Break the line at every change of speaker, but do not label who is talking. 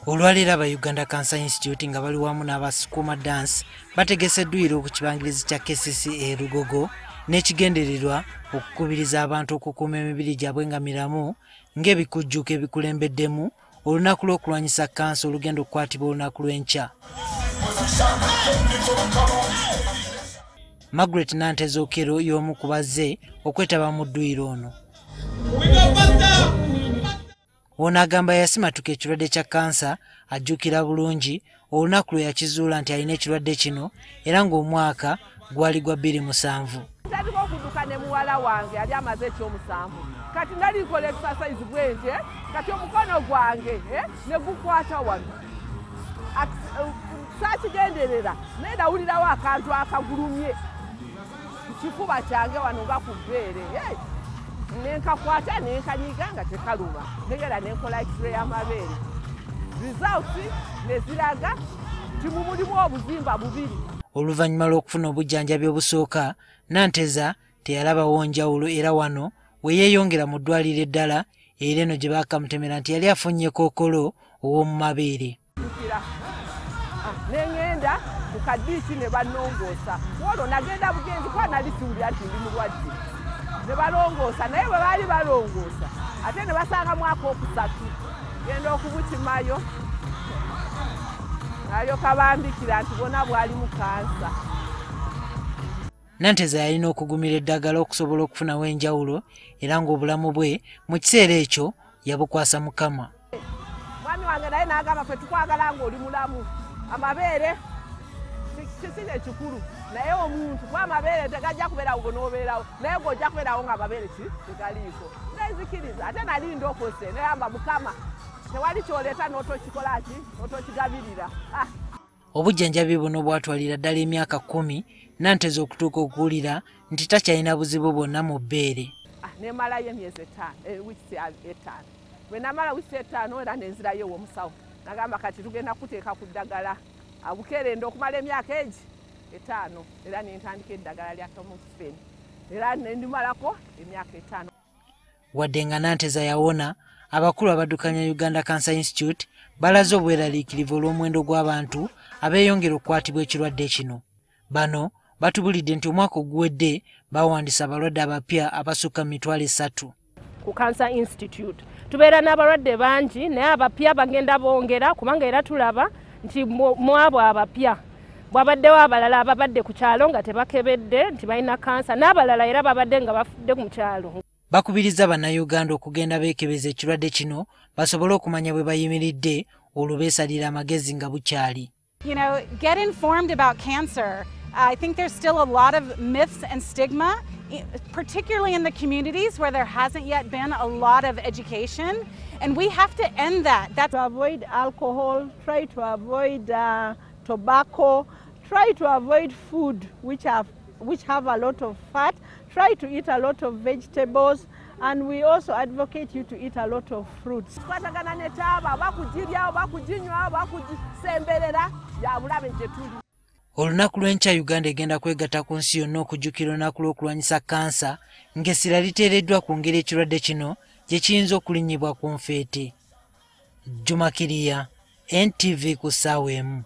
Olwaleero aba Uganda Cancer Institute nga bali wamu n'abasukuma dance bategese edduyiro ku kibangirizi kya KCCA Lugogo n'ekigendererwa okukubiriza abantu okukuuma emibiri gyabwe nga miramu ng'ebikujjuko ebikulembeddemu olunaku lw'okulwanyisa kansa olugenda okukwatibwa olunaku lw'enkya. Margaret Nanteza Okero y'omu ku bazze okwetaba mu dduyiro ono. Ono agamba yasimatuka ekirwadde kya kansa ajjukira bulungi olunaku lwe yakizuula nti alina ekirwadde kino era ng'omwaka gwali gwa 2007.
Ntandika okudduka ne muwala wange yali amaze ekyomusanvu kati nalikola exercise bwente kati omukono gwange ne gukwata wano saakigenderera naye nawulirawo akantu akagulumye ku kifuba kyange wano nga ku bbeere nenkakwata nenkanyiga nga tekaluma negera nenkola x-ray y'amabeere results neziraga nti mu mulimu obuzimba bubiri.
Oluvannyuma lw'okufuna obujjanjabi obusooka Nanteza teyalabawo njawulo era wano we yeeyongera mu ddwaliro eddala era eno gye baakamutemera nti yali afunye kookolo ow'omu mabeere.
Nengenda ku kadiiki ne bannongoosa olwo nagenda bugenzi kuba nali siwulira nti ndi mulwadde ne balongoosa naye bwe baali balongoosa ate ne basangamu akookusatu genda okubukimayo alyoka bambikira nti bonna bwali mu kansa.
Nanteza yalina okugumira eddagala okusobola okufunawo enjawulo era ng'obulamu bwe mu kiseera ekyo yabukwasa Mukama.
Mwami wange naye n'agamba ffe tukwagala ng'oli mulamu amabeere kisine kikulu naye omuntu kuba amabeere tegajja kubeerawo gonoobeerawo naye gojja kubeerawo nga amabeere tegaliiko nenzikiriza ate nali ndokose neyamba Mukama tewali kyoleeta n'otokikola ki n'otokigabirira.
Obujjanjabi buno bwatwalira ddala emyaka 10 Nanteza okutuuka okuwulira nti takyalina buzibu bwonna mu bbeere.
Nemalayo emyezi 5 wiiki 5 bwe namala wiiki 5 era nenzirayo ew'omusawo nagamba kati tugenda kuteeka ku ddagala abukerenda okumala emyaka egi 5 era nentandika eddagala lya tamoxifeni era nendimalako emyaka 5.
Wadde nga Nanteza yawona abakulu abaddukanya Uganda Cancer Institute balaze obweraliikirivu olw'omuwendo gw'abantu abeeyongera okukwatibwa ekirwadde kino. Bano batubulidde nti omwaka oguwedde bawandiisa abalwadde abapya abasukka 300.
Ku Cancer Institute tubeera n'abalwadde bangi naye abapya bagenda bongera kubanga era tulaba nti mu abo abapya bwabaddewo abalala ababadde ku kyalo nga tebakebedde nti balina kansa n'abalala era babadde nga bafudde mu kyalo.
Bakubiriza bannayuganda okugenda beekebeza ekirwadde kino basobole okumanya bwe bayimiridde olwo beesalira amagezi nga bukyali.
You know, get informed about cancer. I think there's still a lot of myths and stigma, particularly in the communities where there hasn't yet been a lot of education, and we have to end that. That's
to avoid alcohol, try to avoid tobacco, try to avoid food which have a lot of fat, try to eat a lot of vegetables, and we also advocate you to eat a lot of fruits.
Kwatagana ne taaba bakugiryawo bakuginywawo bakugisemberera ya bulabe gye tuli.
Olunaku lw'enkya Uganda egenda kwegatta ku nsi yonna okujjukira olunaku lw'okulwanyisa kansa ng'essira liteereddwa ku ngeri ekirwadde kino gye kiyinza okulinnyibwa ku nfeete. Juma Kiriya, NTV ku ssaawa emu.